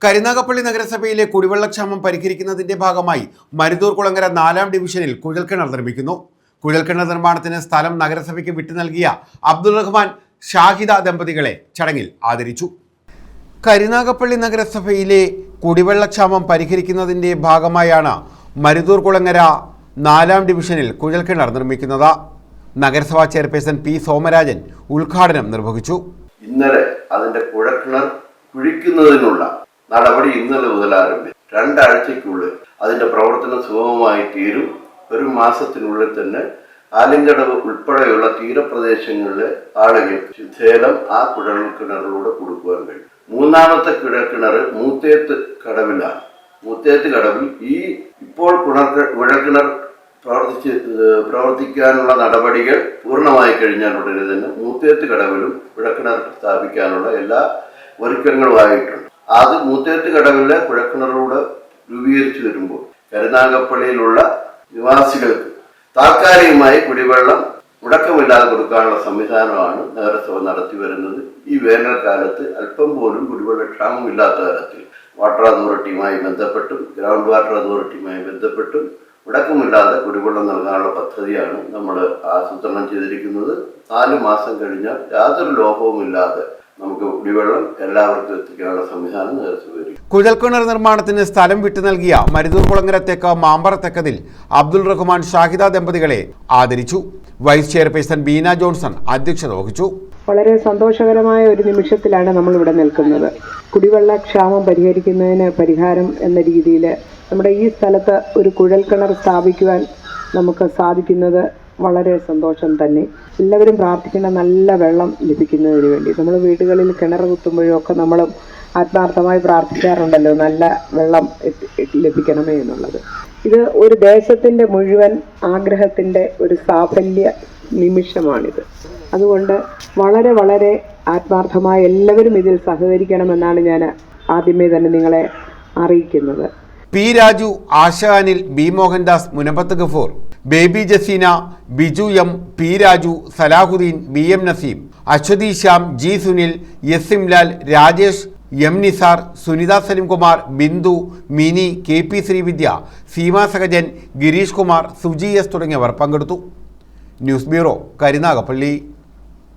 കരുനാഗപ്പള്ളി നഗരസഭയിലെ കുടിവെള്ളക്ഷാമം പരിഹരിക്കുന്നതിന്റെ ഭാഗമായി മരുതൂർ കുളങ്ങര 4-ാം ഡിവിഷനിൽ കുഴൽക്കിണർ നിർമ്മിക്കുന്നു. കുഴൽക്കിണർ നിർമ്മാണത്തിന് സ്ഥലം നഗരസഭയ്ക്ക് വിട്ടു നൽകിയ അബ്ദുൾ റഹ്മാൻ ഷാഹിദ ദമ്പതികളെ ചടങ്ങിൽ ആദരിച്ചു. കരുനാഗപ്പള്ളി നഗരസഭയിലെ കുടിവെള്ളക്ഷാമം പരിഹരിക്കുന്നതിന്റെ ഭാഗമായാണ് മരുതൂർ കുളങ്ങര 4-ാം ഡിവിഷനിൽ കുഴൽക്കിണർ നിർമ്മിക്കുന്നത്. നഗരസഭാ ചെയർപേഴ്സൺ പി സോമരാജൻ ഉദ്ഘാടനം നിർവഹിച്ചു. ഇന്നലെ അതിന്റെ കുഴൽക്കിണർ കുഴിക്കുന്നതിനുള്ള നടപടി ഇന്നലെ മുതൽ ആരംഭിച്ചു. 2 ആഴ്ചയ്ക്കുള്ളിൽ അതിന്റെ പ്രവർത്തനം സുഗമമായി തീരും. 1 മാസത്തിനുള്ളിൽ തന്നെ ആലിങ്കടവ് ഉൾപ്പെടെയുള്ള തീരപ്രദേശങ്ങളിലെ ആളുകൾക്ക് ശേലം ആ കുഴൽക്കിണറിലൂടെ കൊടുക്കുവാൻ കഴിയും. 3-ാമത്തെ കുഴൽക്കിണർ മൂത്തേത്ത് കടവിലാണ്. മൂത്തേത്ത് കടവിൽ ഇപ്പോൾ കുഴൽക്കിണർ പ്രവർത്തിക്കാനുള്ള നടപടികൾ പൂർണ്ണമായി കഴിഞ്ഞാൽ ഉടനെ തന്നെ മൂത്തേത്ത് കടവിലും കുഴൽക്കിണർ സ്ഥാപിക്കാനുള്ള എല്ലാ ഒരുക്കങ്ങളുമായിട്ടുണ്ട്. അത് മൂത്തേത്ത് കടവിലെ കുഴൽക്കിണറിലൂടെ രൂപീകരിച്ചു വരുമ്പോൾ കരുനാഗപ്പള്ളിയിലുള്ള നിവാസികൾക്ക് താൽക്കാലികമായി കുടിവെള്ളം മുടക്കമില്ലാതെ കൊടുക്കാനുള്ള സംവിധാനമാണ് നഗരസഭ നടത്തി വരുന്നത്. ഈ വേനൽക്കാലത്ത് അല്പം പോലും കുടിവെള്ളക്ഷാമമില്ലാത്ത തരത്തിൽ വാട്ടർ അതോറിറ്റിയുമായി ബന്ധപ്പെട്ടും ഗ്രൗണ്ട് വാട്ടർ അതോറിറ്റിയുമായി ബന്ധപ്പെട്ടും മുടക്കമില്ലാതെ കുടിവെള്ളം നൽകാനുള്ള പദ്ധതിയാണ് നമ്മൾ ആസൂത്രണം ചെയ്തിരിക്കുന്നത്. 4 മാസം കഴിഞ്ഞാൽ യാതൊരു ലോപവുമില്ലാതെ നമുക്ക് കുടിവെള്ളം എല്ലാവർക്കും എത്തിക്കാനുള്ള സംവിധാനം നഗരസഭ. കുഴൽക്കിണർ നിർമ്മാണത്തിന് സ്ഥലം വിട്ടു നൽകിയ മരുതൂർ കുളങ്ങര തെക്ക് മാമ്പറ തെക്കതിൽ അബ്ദുൾ റഹ്മാൻ ഷാഹിദ ദമ്പതികളെ ആദരിച്ചു. വൈസ് ചെയർപേഴ്സൺ ബീന ജോൺസൺ അധ്യക്ഷത വഹിച്ചു. വളരെ സന്തോഷകരമായ ഒരു നിമിഷത്തിലാണ് നമ്മൾ ഇവിടെ നിൽക്കുന്നത്. കുടിവെള്ള ക്ഷാമം പരിഹരിക്കുന്നതിന് പരിഹാരം എന്ന രീതിയിൽ നമ്മുടെ ഈ സ്ഥലത്ത് ഒരു കുഴൽക്കിണർ സ്ഥാപിക്കുവാൻ നമുക്ക് സാധിക്കുന്നത് വളരെ സന്തോഷം തന്നെ. എല്ലാവരും പ്രാർത്ഥിക്കുന്ന നല്ല വെള്ളം ലഭിക്കുന്നതിന് വേണ്ടി. നമ്മൾ വീടുകളിൽ കിണർ കുത്തുമ്പോഴും ഒക്കെ നമ്മൾ ആത്മാർത്ഥമായി പ്രാർത്ഥിക്കാറുണ്ടല്ലോ, നല്ല വെള്ളം ലഭിക്കണമേ എന്നുള്ളത്. ഇത് ഒരു ദേശത്തിൻ്റെ മുഴുവൻ ആഗ്രഹത്തിൻ്റെ ഒരു സാഫല്യ നിമിഷമാണിത്. അതുകൊണ്ട് വളരെ വളരെ ആത്മാർത്ഥമായി എല്ലാവരും ഇതിൽ സഹകരിക്കണമെന്നാണ് ഞാൻ ആദ്യമേ തന്നെ നിങ്ങളെ അറിയിക്കുന്നത്. P Raju, Asha Anil, B Mohandas, Munambath Gafoor, Baby Jaseena, Biju M, P Raju, Salahuddin, B M Naseem, Aswathy Shyam, G Sunil, S Imlal, Rajesh, M Nisar, Sunitha Salimkumar, Bindu, Mini, K P Sreevidya, Seema Sahajan, Gireesh Kumar, Suji S തുടങ്ങിയവർ പങ്കെടുത്തു. News bureau, Karunagappally.